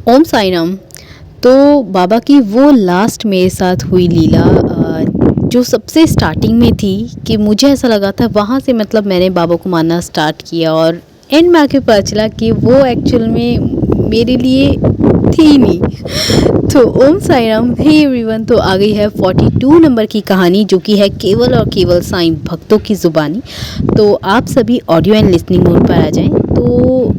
ओम साई राम। तो बाबा की वो लास्ट मेरे साथ हुई लीला जो सबसे स्टार्टिंग में थी कि मुझे ऐसा लगा था, वहाँ से मतलब मैंने बाबा को मानना स्टार्ट किया और एंड में आके पता चला कि वो एक्चुअल में मेरे लिए थी ही नहीं। तो ओम साई राम, हे एवरीवन। तो आ गई है 42 नंबर की कहानी, जो कि है केवल और केवल साईं भक्तों की ज़ुबानी। तो आप सभी ऑडियो एंड लिसनिंग मोड पर आ जाएं। तो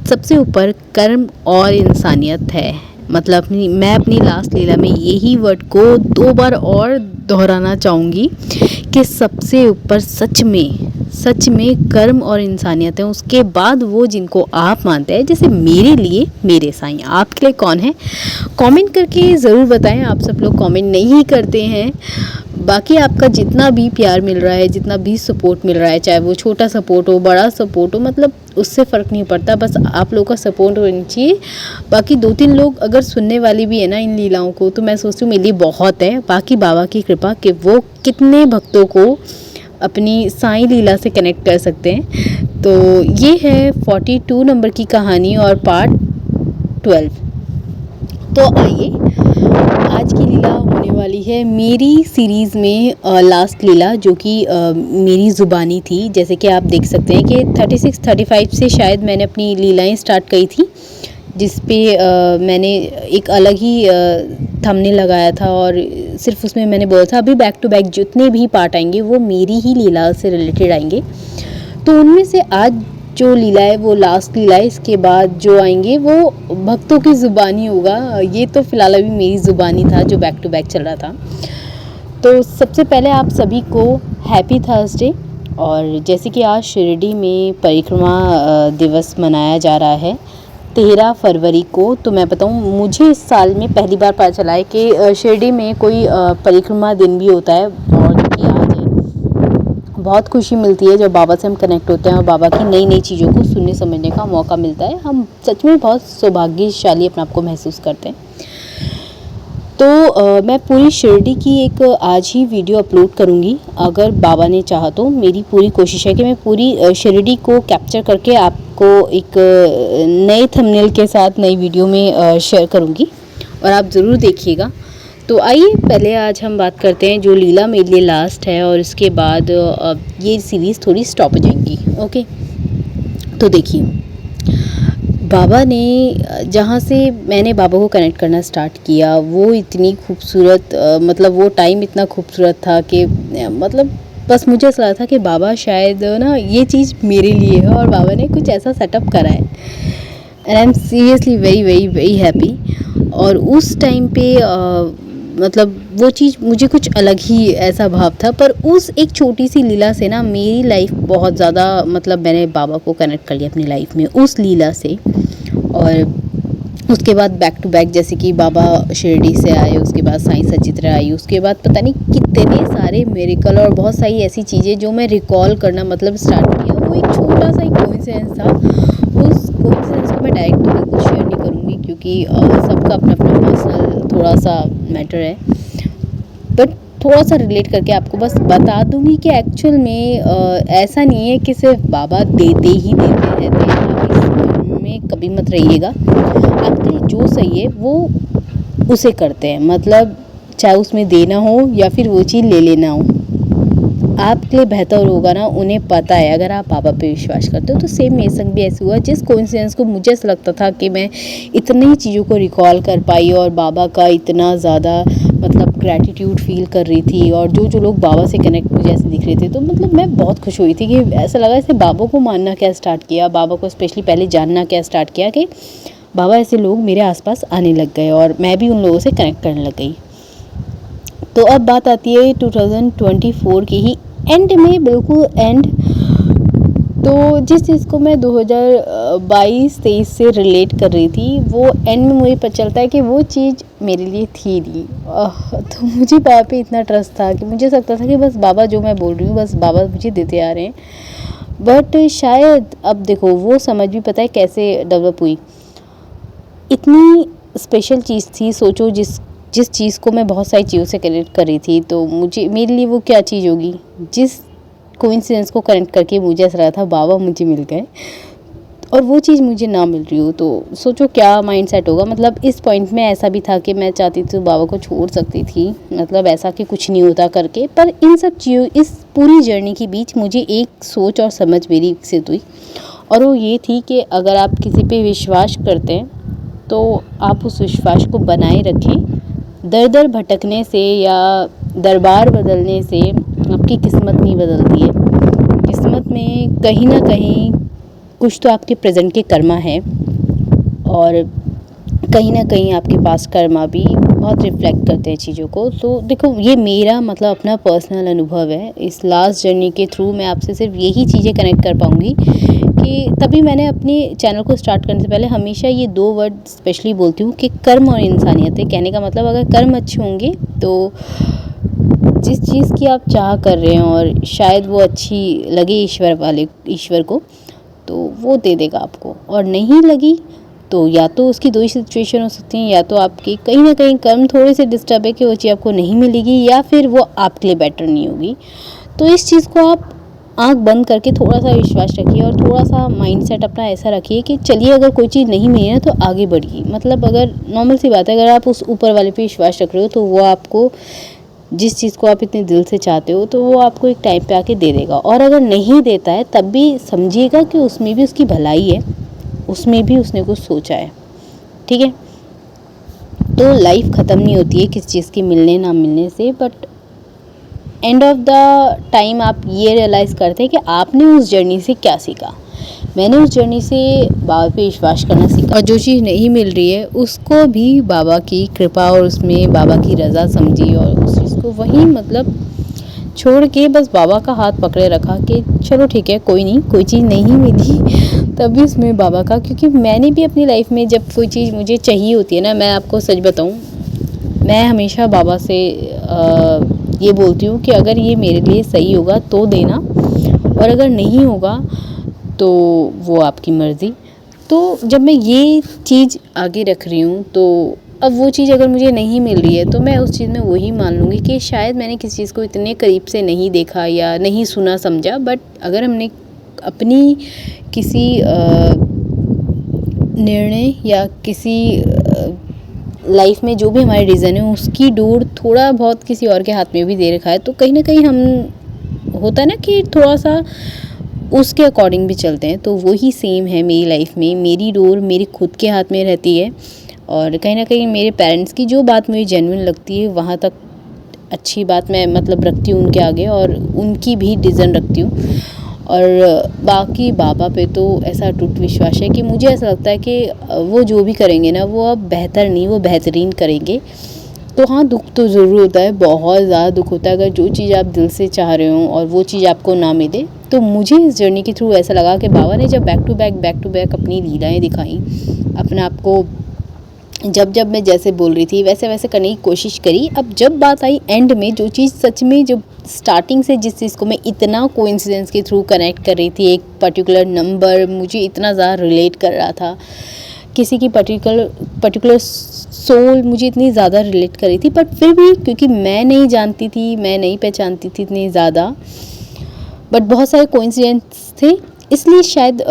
सबसे ऊपर कर्म और इंसानियत है। मतलब मैं अपनी लास्ट लीला में यही वर्ड को 2 बार और दोहराना चाहूँगी कि सबसे ऊपर सच में कर्म और इंसानियत है। उसके बाद वो जिनको आप मानते हैं, जैसे मेरे लिए मेरे साईं, आपके लिए कौन है? कमेंट करके ज़रूर बताएं। आप सब लोग कमेंट नहीं करते हैं। बाकी आपका जितना भी प्यार मिल रहा है, जितना भी सपोर्ट मिल रहा है, चाहे वो छोटा सपोर्ट हो, बड़ा सपोर्ट हो, मतलब उससे फ़र्क नहीं पड़ता। बस आप लोगों का सपोर्ट होना चाहिए। बाकी 2-3 लोग अगर सुनने वाली भी है ना इन लीलाओं को, तो मैं सोचती हूँ मेरे लिए बहुत है। बाकी बाबा की कृपा कि वो कितने भक्तों को अपनी साईं लीला से कनेक्ट कर सकते हैं। तो ये है 42 नंबर की कहानी और पार्ट 12। तो आइए, आज की लीला होने वाली है मेरी सीरीज़ में लास्ट लीला, जो कि मेरी ज़ुबानी थी। जैसे कि आप देख सकते हैं कि 36-35 से शायद मैंने अपनी लीलाएं स्टार्ट की थी, जिस पे मैंने एक अलग ही थंबनेल लगाया था और सिर्फ उसमें मैंने बोला था अभी बैक टू बैक जितने भी पार्ट आएंगे वो मेरी ही लीला से रिलेटेड आएंगे। तो उनमें से आज जो लीला है वो लास्ट लीला है। इसके बाद जो आएंगे वो भक्तों की ज़ुबानी होगा। ये तो फ़िलहाल अभी मेरी ज़ुबानी था जो बैक टू बैक चल रहा था। तो सबसे पहले आप सभी को हैप्पी थर्सडे। और जैसे कि आज शिरडी में परिक्रमा दिवस मनाया जा रहा है 13 फरवरी को। तो मैं बताऊँ, मुझे इस साल में पहली बार पता चला है कि शिरडी में कोई परिक्रमा दिन भी होता है। और जो कि आज है, बहुत खुशी मिलती है जब बाबा से हम कनेक्ट होते हैं और बाबा की नई नई चीज़ों को सुनने समझने का मौका मिलता है। हम सच में बहुत सौभाग्यशाली अपने आप को महसूस करते हैं। तो मैं पूरी शिरडी की एक आज ही वीडियो अपलोड करूँगी, अगर बाबा ने चाहा तो। मेरी पूरी कोशिश है कि मैं पूरी शिरडी को कैप्चर करके आपको एक नए थंबनेल के साथ नई वीडियो में शेयर करूँगी और आप ज़रूर देखिएगा। तो आइए, पहले आज हम बात करते हैं जो लीला मेरे लिए लास्ट है, और इसके बाद ये सीरीज़ थोड़ी स्टॉप हो जाएंगी। ओके, तो देखिए, बाबा ने जहाँ से मैंने बाबा को कनेक्ट करना स्टार्ट किया, वो इतनी खूबसूरत, मतलब वो टाइम इतना खूबसूरत था कि मतलब बस मुझे ऐसा लगा था कि बाबा शायद ना ये चीज़ मेरे लिए है और बाबा ने कुछ ऐसा सेटअप करा है। And I am seriously very very very happy. और उस टाइम पे मतलब वो चीज़ मुझे कुछ अलग ही ऐसा भाव था। पर उस एक छोटी सी लीला से ना मेरी लाइफ बहुत ज़्यादा, मतलब मैंने बाबा को कनेक्ट कर लिया अपनी लाइफ में उस लीला से। और उसके बाद बैक टू बैक, जैसे कि बाबा शिरडी से आए, उसके बाद साईं सचित्रा आई, उसके बाद पता नहीं कितने सारे मिरेकल और बहुत सारी ऐसी चीज़ें जो मैं रिकॉल करना मतलब स्टार्ट किया। वो एक छोटा सा एक कोइंसिडेंस था। उस कोइंसिडेंस को मैं डायरेक्ट तो बिल्कुल शेयर नहीं करूँगी, क्योंकि सबका अपना अपना पर्सनल थोड़ा सा मैटर है। बट थोड़ा सा रिलेट करके आपको बस बता दूंगी कि एक्चुअल में ऐसा नहीं है कि सिर्फ बाबा देते ही देते रहते हैं। आप इस में कभी मत रहिएगा। आपके लिए जो सही है वो उसे करते हैं, मतलब चाहे उसमें देना हो या फिर वो चीज़ ले लेना हो, आपके लिए बेहतर होगा ना। उन्हें पता है, अगर आप बाबा पे विश्वास करते हो। तो सेम मेरे संग भी ऐसे हुआ। जिस कोइंसिडेंस को मुझे ऐसा लगता था कि मैं इतनी चीज़ों को रिकॉल कर पाई और बाबा का इतना ज़्यादा मतलब ग्रैटिट्यूड फील कर रही थी, और जो लोग बाबा से कनेक्ट मुझे ऐसे दिख रहे थे, तो मतलब मैं बहुत खुश हुई थी कि ऐसा लगा जैसे बाबा को मानना क्या स्टार्ट किया, बाबा को स्पेशली पहले जानना क्या स्टार्ट किया, कि बाबा ऐसे लोग मेरे आसपास आने लग गए और मैं भी उन लोगों से कनेक्ट करने लग गई। तो अब बात आती है 2024 की ही एंड में, बिल्कुल एंड। तो जिस चीज़ को मैं 2022-23 से रिलेट कर रही थी, वो एंड में मुझे पता चलता है कि वो चीज़ मेरे लिए थी नहीं। तो मुझे बाबा पे इतना ट्रस्ट था कि मुझे लगता था कि बस बाबा जो मैं बोल रही हूँ बस बाबा मुझे देते आ रहे हैं। बट शायद अब देखो वो समझ भी पता है कैसे डेवलप हुई। इतनी स्पेशल चीज़ थी, सोचो जिस चीज़ को मैं बहुत सारी चीज़ों से कनेक्ट कर रही थी, तो मुझे मेरे लिए वो क्या चीज़ होगी। जिस कोइंसिडेंस को कनेक्ट करके मुझे ऐसा लगा था बाबा मुझे मिल गए। और वो चीज़ मुझे ना मिल रही हो, तो सोचो क्या माइंड सेट होगा। मतलब इस पॉइंट में ऐसा भी था कि मैं चाहती थी तो बाबा को छोड़ सकती थी, मतलब ऐसा कि कुछ नहीं होता करके। पर इन सब चीज़ों, इस पूरी जर्नी के बीच मुझे एक सोच और समझ मेरी विकसित हुई, और वो ये थी कि अगर आप किसी पे विश्वास करते हैं तो आप उस विश्वास को बनाए रखें। दर दर भटकने से या दरबार बदलने से आपकी किस्मत नहीं बदलती है। किस्मत में कहीं ना कहीं कुछ तो आपके प्रेजेंट के कर्मा है, और कहीं ना कहीं आपके पास कर्मा भी बहुत रिफ्लेक्ट करते हैं चीज़ों को। तो देखो, ये मेरा मतलब अपना पर्सनल अनुभव है। इस लास्ट जर्नी के थ्रू मैं आपसे सिर्फ यही चीज़ें कनेक्ट कर पाऊँगी कि तभी मैंने अपने चैनल को स्टार्ट करने से पहले हमेशा ये 2 वर्ड स्पेशली बोलती हूँ कि कर्म और इंसानियत है। कहने का मतलब, अगर कर्म अच्छे होंगे तो जिस चीज़ की आप चाह कर रहे हैं और शायद वो अच्छी लगे ईश्वर को, तो वो दे देगा आपको। और नहीं लगी तो या तो उसकी 2 ही सिचुएशन हो सकती हैं, या तो आपकी कहीं ना कहीं कर्म थोड़े से डिस्टर्ब है कि वो चीज़ आपको नहीं मिलेगी, या फिर वो आपके लिए बेटर नहीं होगी। तो इस चीज़ को आप आंख बंद करके थोड़ा सा विश्वास रखिए, और थोड़ा सा माइंडसेट अपना ऐसा रखिए कि चलिए, अगर कोई चीज़ नहीं मिली ना तो आगे बढ़िए। मतलब अगर नॉर्मल सी बात है, अगर आप उस ऊपर वाले पे विश्वास रख रहे हो तो वो आपको जिस चीज़ को आप इतने दिल से चाहते हो तो वो आपको एक टाइम पे आके दे देगा। और अगर नहीं देता है तब भी समझिएगा कि उसमें भी उसकी भलाई है, उसमें भी उसने कुछ सोचा है। ठीक है, तो लाइफ ख़त्म नहीं होती है किसी चीज़ के मिलने ना मिलने से, but end of the time आप ये रियलाइज़ करते हैं कि आपने उस जर्नी से क्या सीखा। मैंने उस जर्नी से बाबा पे विश्वास करना सीखा, और जो चीज़ नहीं मिल रही है उसको भी बाबा की कृपा और उसमें बाबा की रज़ा समझी, और उस चीज़ को वहीं मतलब छोड़ के बस बाबा का हाथ पकड़े रखा कि चलो ठीक है, कोई नहीं, कोई चीज़ नहीं मिली तभी उसमें बाबा का। क्योंकि मैंने भी अपनी लाइफ में जब कोई चीज़ मुझे चाहिए होती है ना, मैं आपको सच बताऊं, मैं हमेशा बाबा से ये बोलती हूँ कि अगर ये मेरे लिए सही होगा तो देना, और अगर नहीं होगा तो वो आपकी मर्ज़ी। तो जब मैं ये चीज़ आगे रख रही हूँ, तो अब वो चीज़ अगर मुझे नहीं मिल रही है तो मैं उस चीज़ में वही मान लूँगी कि शायद मैंने किसी चीज़ को इतने करीब से नहीं देखा या नहीं सुना समझा। बट अगर हमने अपनी किसी निर्णय या किसी लाइफ में जो भी हमारे रीज़न है उसकी डोर थोड़ा बहुत किसी और के हाथ में भी दे रखा है, तो कहीं ना कहीं हम होता है ना कि थोड़ा सा उसके अकॉर्डिंग भी चलते हैं। तो वही सेम है मेरी लाइफ में, मेरी डोर मेरी खुद के हाथ में रहती है, और कहीं ना कहीं मेरे पेरेंट्स की जो बात मुझे जेन्युइन लगती है वहाँ तक अच्छी बात मैं मतलब रखती हूँ उनके आगे, और उनकी भी डिसीजन रखती हूँ। और बाकी बाबा पे तो ऐसा अटूट विश्वास है कि मुझे ऐसा लगता है कि वो जो भी करेंगे ना, वो अब बेहतर नहीं, वो बेहतरीन करेंगे। तो हाँ, दुख तो ज़रूर होता है, बहुत ज़्यादा दुख होता है अगर जो चीज़ आप दिल से चाह रहे हो और वो चीज़ आपको ना मिले। तो मुझे इस जर्नी के थ्रू ऐसा लगा कि बाबा ने जब बैक टू बैक अपनी लीलाएँ दिखाई, अपने आप को जब जब मैं जैसे बोल रही थी वैसे वैसे करने की कोशिश करी। अब जब बात आई एंड में, जो चीज़ सच में, जो स्टार्टिंग से जिस चीज़ को मैं इतना कोइंसिडेंस के थ्रू कनेक्ट कर रही थी, एक पर्टिकुलर नंबर मुझे इतना ज़्यादा रिलेट कर रहा था, किसी की पर्टिकुलर सोल मुझे इतनी ज़्यादा रिलेट कर रही थी, बट फिर भी क्योंकि मैं नहीं जानती थी, मैं नहीं पहचानती थी इतनी ज़्यादा, बट बहुत सारे कोइंसिडेंस थे, इसलिए शायद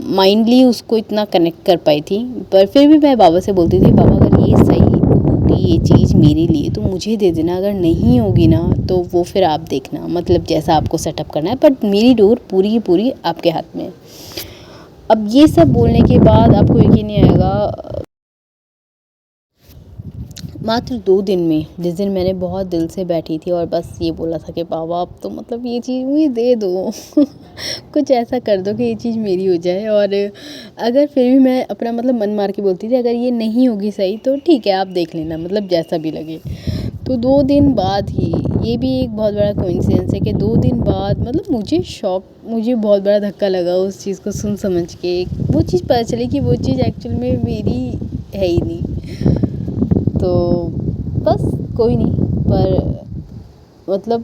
माइंडली उसको इतना कनेक्ट कर पाई थी। पर फिर भी मैं बाबा से बोलती थी, बाबा अगर ये सही होगी ये चीज़ मेरे लिए तो मुझे दे देना, अगर नहीं होगी ना तो वो फिर आप देखना, मतलब जैसा आपको सेटअप करना है, बट मेरी डोर पूरी की पूरी आपके हाथ में है। अब ये सब बोलने के बाद आपको यकीन नहीं आएगा, मात्र 2 दिन में, जिस दिन मैंने बहुत दिल से बैठी थी और बस ये बोला था कि बाबा अब तो मतलब ये चीज़ मुझे दे दो कुछ ऐसा कर दो कि ये चीज़ मेरी हो जाए। और अगर फिर भी मैं अपना मतलब मन मार के बोलती थी, अगर ये नहीं होगी सही तो ठीक है आप देख लेना, मतलब जैसा भी लगे। तो 2 दिन बाद ही, ये भी एक बहुत बड़ा कोइंसिडेंस है कि 2 दिन बाद मतलब मुझे बहुत बड़ा धक्का लगा उस चीज़ को सुन समझ के। वो चीज़ पता चली कि वो चीज़ एक्चुअल में मेरी है ही नहीं। तो बस कोई नहीं, पर मतलब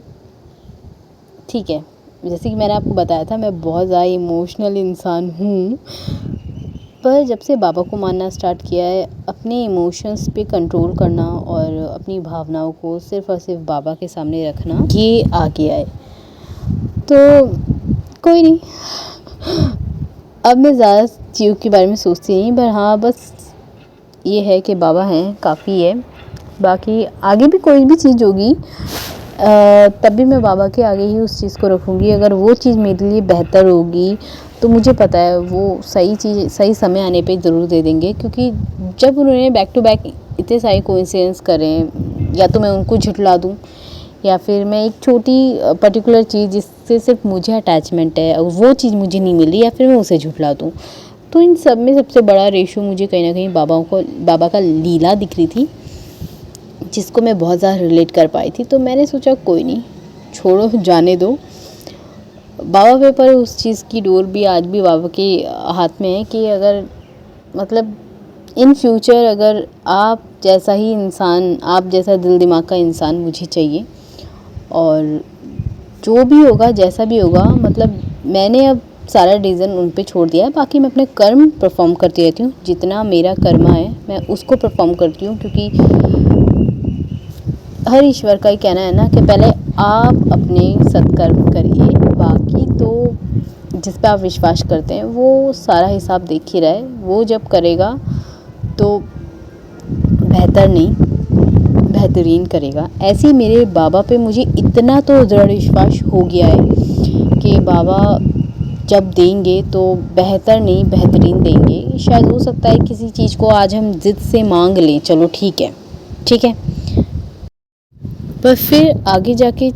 ठीक है, जैसे कि मैंने आपको बताया था मैं बहुत ज़्यादा इमोशनल इंसान हूँ, पर जब से बाबा को मानना स्टार्ट किया है, अपने इमोशंस पे कंट्रोल करना और अपनी भावनाओं को सिर्फ़ और सिर्फ बाबा के सामने रखना, ये आ गया है। तो कोई नहीं, अब मैं ज़्यादा चीज़ों के बारे में सोचती नहीं, पर हाँ बस ये है कि बाबा हैं काफ़ी है। बाकी आगे भी कोई भी चीज़ होगी तब भी मैं बाबा के आगे ही उस चीज़ को रखूँगी। अगर वो चीज़ मेरे लिए बेहतर होगी तो मुझे पता है वो सही चीज़ सही समय आने पे ज़रूर दे देंगे, क्योंकि जब उन्होंने बैक टू बैक इतने सारे कोइंसिडेंस करें, या तो मैं उनको झुठला दूँ या फिर मैं एक छोटी पर्टिकुलर चीज़ जिससे सिर्फ मुझे अटैचमेंट है और वो चीज़ मुझे नहीं मिली, या फिर मैं उसे झुठला दूँ। तो इन सब में सबसे बड़ा रेशो मुझे कहीं ना कहीं बाबा का लीला दिख रही थी, जिसको मैं बहुत ज़्यादा रिलेट कर पाई थी। तो मैंने सोचा कोई नहीं, छोड़ो, जाने दो। बाबा पे पर उस चीज़ की डोर भी आज भी बाबा के हाथ में है कि अगर मतलब इन फ्यूचर अगर आप जैसा ही इंसान, आप जैसा दिल दिमाग का इंसान मुझे चाहिए, और जो भी होगा जैसा भी होगा, मतलब मैंने अब सारा डिसीजन उन पे छोड़ दिया है। बाकी मैं अपने कर्म परफॉर्म करती रहती हूँ, जितना मेरा कर्मा है मैं उसको परफॉर्म करती हूँ, क्योंकि हर ईश्वर का ही कहना है ना कि पहले आप अपने सत्कर्म करिए, बाकी तो जिस पे आप विश्वास करते हैं वो सारा हिसाब देख ही रहा है। वो जब करेगा तो बेहतर नहीं बेहतरीन करेगा। ऐसे ही मेरे बाबा पे मुझे इतना तो दृढ़ विश्वास हो गया है कि बाबा जब देंगे तो बेहतर नहीं बेहतरीन देंगे। शायद हो सकता है किसी चीज़ को आज हम ज़िद से मांग लें, चलो ठीक है, पर फिर आगे जाके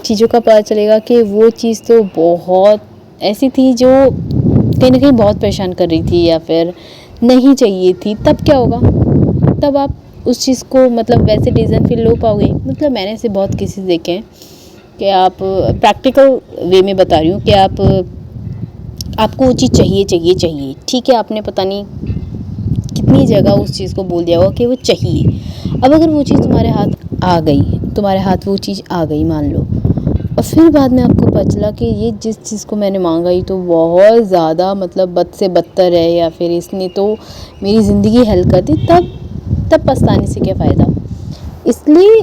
चीज़ों का पता चलेगा कि वो चीज़ तो बहुत ऐसी थी जो कहीं ना कहीं बहुत परेशान कर रही थी, या फिर नहीं चाहिए थी। तब क्या होगा, तब आप उस चीज़ को मतलब वैसे डिसीजन फिर लो पाओगे। मतलब मैंने ऐसे बहुत केसेस देखे हैं कि आप प्रैक्टिकल वे में बता रही हूँ कि आपको वो चीज़ चाहिए, ठीक है, आपने पता नहीं कितनी जगह उस चीज़ को बोल दिया होगा कि वो चाहिए। अब अगर वो चीज़ तुम्हारे हाथ वो चीज़ आ गई मान लो, और फिर बाद में आपको पता चला कि ये जिस चीज़ को मैंने मांगा ही तो बहुत ज़्यादा मतलब बद से बदतर है, या फिर इसने तो मेरी ज़िंदगी हल कर दी, तब पछताने से क्या फ़ायदा। इसलिए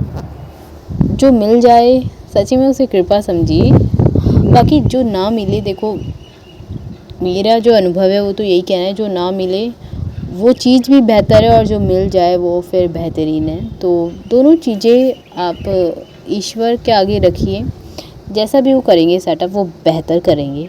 जो मिल जाए सच्ची में उसे कृपा समझिए, बाकी जो ना मिले, देखो मेरा जो अनुभव है वो तो यही कहना है, जो ना मिले वो चीज़ भी बेहतर है, और जो मिल जाए वो फिर बेहतरीन है। तो दोनों चीज़ें आप ईश्वर के आगे रखिए, जैसा भी वो करेंगे सेटअप वो बेहतर करेंगे।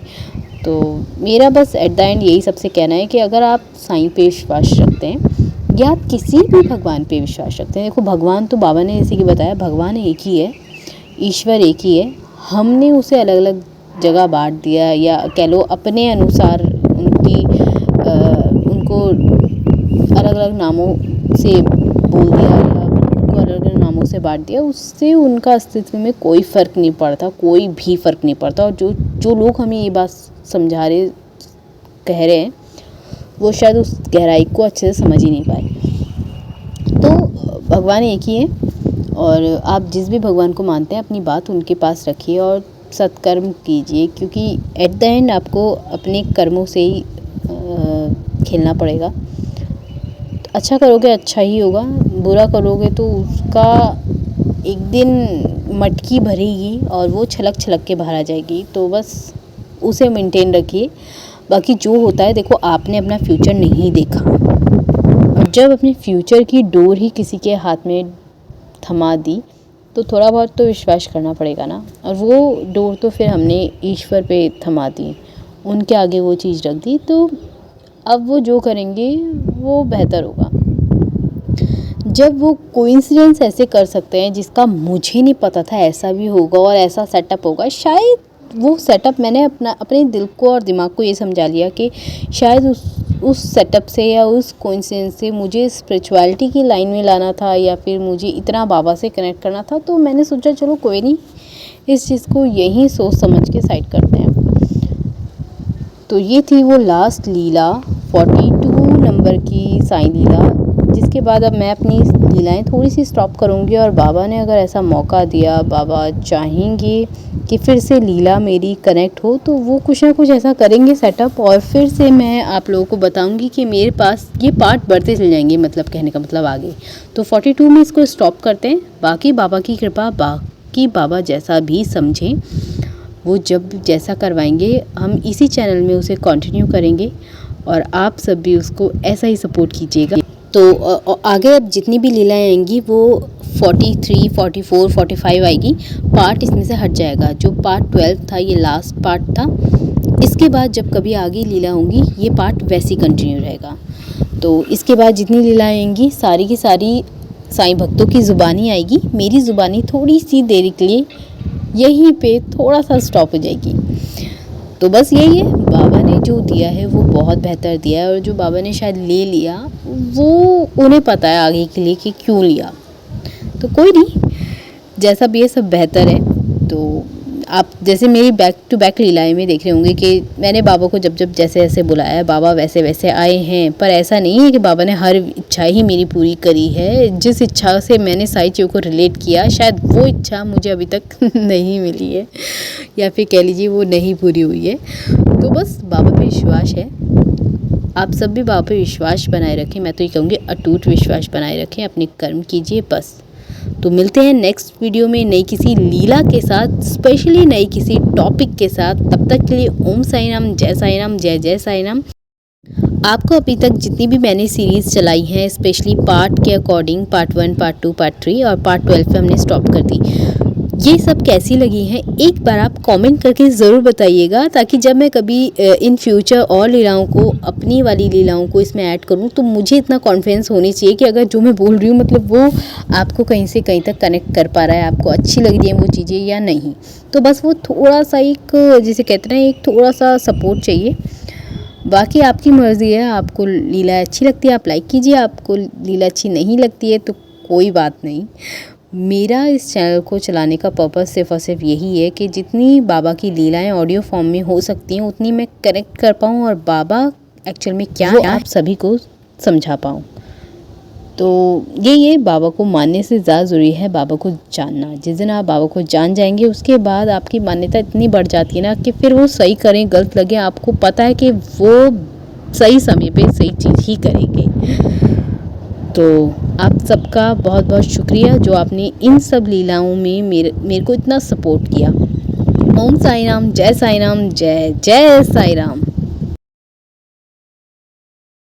तो मेरा बस एट द एंड यही सबसे कहना है कि अगर आप साईं पे विश्वास रखते हैं या आप किसी भी भगवान पे विश्वास रखते हैं, देखो भगवान तो बाबा ने जैसे कि बताया भगवान एक ही है, ईश्वर एक ही है। हमने उसे अलग अलग जगह बांट दिया, या कह लो अपने अनुसार उनको अलग अलग नामों से बोल दिया, या उनको अलग अलग नामों से बांट दिया। उससे उनका अस्तित्व में कोई फ़र्क नहीं पड़ता, कोई भी फ़र्क नहीं पड़ता। और जो लोग हमें ये बात समझा रहे कह रहे हैं वो शायद उस गहराई को अच्छे से समझ ही नहीं पाए। तो भगवान एक ही है, और आप जिस भी भगवान को मानते हैं अपनी बात उनके पास रखिए और सत्कर्म कीजिए, क्योंकि एट द एंड आपको अपने कर्मों से ही खेलना पड़ेगा। तो अच्छा करोगे अच्छा ही होगा, बुरा करोगे तो उसका एक दिन मटकी भरेगी और वो छलक छलक के बाहर आ जाएगी। तो बस उसे मेंटेन रखिए। बाकी जो होता है, देखो आपने अपना फ्यूचर नहीं देखा, और जब अपने फ्यूचर की डोर ही किसी के हाथ में थमा दी तो थोड़ा बहुत तो विश्वास करना पड़ेगा ना। और वो डोर तो फिर हमने ईश्वर पे थमा दी, उनके आगे वो चीज़ रख दी। तो अब वो जो करेंगे वो बेहतर होगा। जब वो कोइंसिडेंस ऐसे कर सकते हैं जिसका मुझे नहीं पता था ऐसा भी होगा और ऐसा सेटअप होगा, शायद वो सेटअप मैंने अपने दिल को और दिमाग को ये समझा लिया कि शायद उस सेटअप से या उस कोइंसिडेंस से मुझे स्पिरिचुअलिटी की लाइन में लाना था, या फिर मुझे इतना बाबा से कनेक्ट करना था। तो मैंने सोचा चलो कोई नहीं, इस चीज़ को यहीं सोच समझ के साइड करते हैं। तो ये थी वो लास्ट लीला, 42 नंबर की साईं लीला, जिसके बाद अब मैं अपनी लीलाएं थोड़ी सी स्टॉप करूंगी। और बाबा ने अगर ऐसा मौका दिया, बाबा चाहेंगे कि फिर से लीला मेरी कनेक्ट हो, तो वो कुछ ना कुछ ऐसा करेंगे सेटअप, और फिर से मैं आप लोगों को बताऊंगी कि मेरे पास ये पार्ट बढ़ते चल जाएंगे, मतलब कहने का मतलब आगे। तो 42 में इसको स्टॉप करते हैं। बाकी बाबा की कृपा, बाकी बाबा जैसा भी समझें। वो जब जैसा करवाएंगे हम इसी चैनल में उसे कंटिन्यू करेंगे और आप सब भी उसको ऐसा ही सपोर्ट कीजिएगा। तो आगे अब जितनी भी लीलाएं आएंगी वो 43, 44, 45 आएगी, पार्ट इसमें से हट जाएगा। जो पार्ट 12 था ये लास्ट पार्ट था। इसके बाद जब कभी आगे लीला होंगी ये पार्ट वैसे ही कंटिन्यू रहेगा। तो इसके बाद जितनी लीलाएं आएंगी सारी की सारी साईं भक्तों की ज़ुबानी आएगी। मेरी ज़ुबानी थोड़ी सी देरी के लिए यहीं पे थोड़ा सा स्टॉप हो जाएगी। तो बस यही है, बाबा ने जो दिया है वो बहुत बेहतर दिया है और जो बाबा ने शायद ले लिया वो उन्हें पता है आगे के लिए कि क्यों लिया। तो कोई नहीं, जैसा भी है सब बेहतर है। तो आप जैसे मेरी बैक टू बैक लीलाएं में देख रहे होंगे कि मैंने बाबा को जब जब जैसे जैसे बुलाया बाबा वैसे वैसे आए हैं। पर ऐसा नहीं है कि बाबा ने हर इच्छा ही मेरी पूरी करी है। जिस इच्छा से मैंने सारी चीज़ों को रिलेट किया शायद वो इच्छा मुझे अभी तक नहीं मिली है, या फिर कह लीजिए वो नहीं पूरी हुई है। तो बस बाबा पे विश्वास है, आप सब भी बाबा पे विश्वास बनाए रखें। मैं तो ये कहूँगी अटूट विश्वास बनाए रखें, अपने कर्म कीजिए बस। तो मिलते हैं नेक्स्ट वीडियो में नई किसी लीला के साथ, स्पेशली नई किसी टॉपिक के साथ। तब तक के लिए ओम साई राम, जय साई राम, जय जय साई राम। आपको अभी तक जितनी भी मैंने सीरीज़ चलाई हैं स्पेशली पार्ट के अकॉर्डिंग, पार्ट 1, पार्ट 2, पार्ट 3 और पार्ट 12 पे हमने स्टॉप कर दी, ये सब कैसी लगी हैं एक बार आप कमेंट करके ज़रूर बताइएगा, ताकि जब मैं कभी इन फ्यूचर और लीलाओं को, अपनी वाली लीलाओं को इसमें ऐड करूं तो मुझे इतना कॉन्फिडेंस होनी चाहिए कि अगर जो मैं बोल रही हूँ मतलब वो आपको कहीं से कहीं तक कनेक्ट कर पा रहा है, आपको अच्छी लग रही है वो चीज़ें या नहीं। तो बस वो थोड़ा सा एक जिसे कहते हैं एक थोड़ा सा सपोर्ट चाहिए। बाकी आपकी मर्ज़ी है, आपको लीला अच्छी लगती है आप लाइक कीजिए, आपको लीला अच्छी नहीं लगती है तो कोई बात नहीं। मेरा इस चैनल को चलाने का पर्पस सिर्फ़ और सिर्फ यही है कि जितनी बाबा की लीलाएं ऑडियो फॉर्म में हो सकती हैं उतनी मैं कनेक्ट कर पाऊँ और बाबा एक्चुअल में क्या है आप सभी को समझा पाऊँ। तो ये बाबा को मानने से ज़्यादा ज़रूरी है बाबा को जानना। जिस दिन आप बाबा को जान जाएंगे उसके बाद आपकी मान्यता इतनी बढ़ जाती है ना कि फिर वो सही करें गलत लगे आपको पता है कि वो सही समय पे सही चीज़ ही करेंगे। तो आप सबका बहुत बहुत शुक्रिया जो आपने इन सब लीलाओं में मेरे को इतना सपोर्ट किया। ओम साई राम, जय साई राम, जय जय साई राम।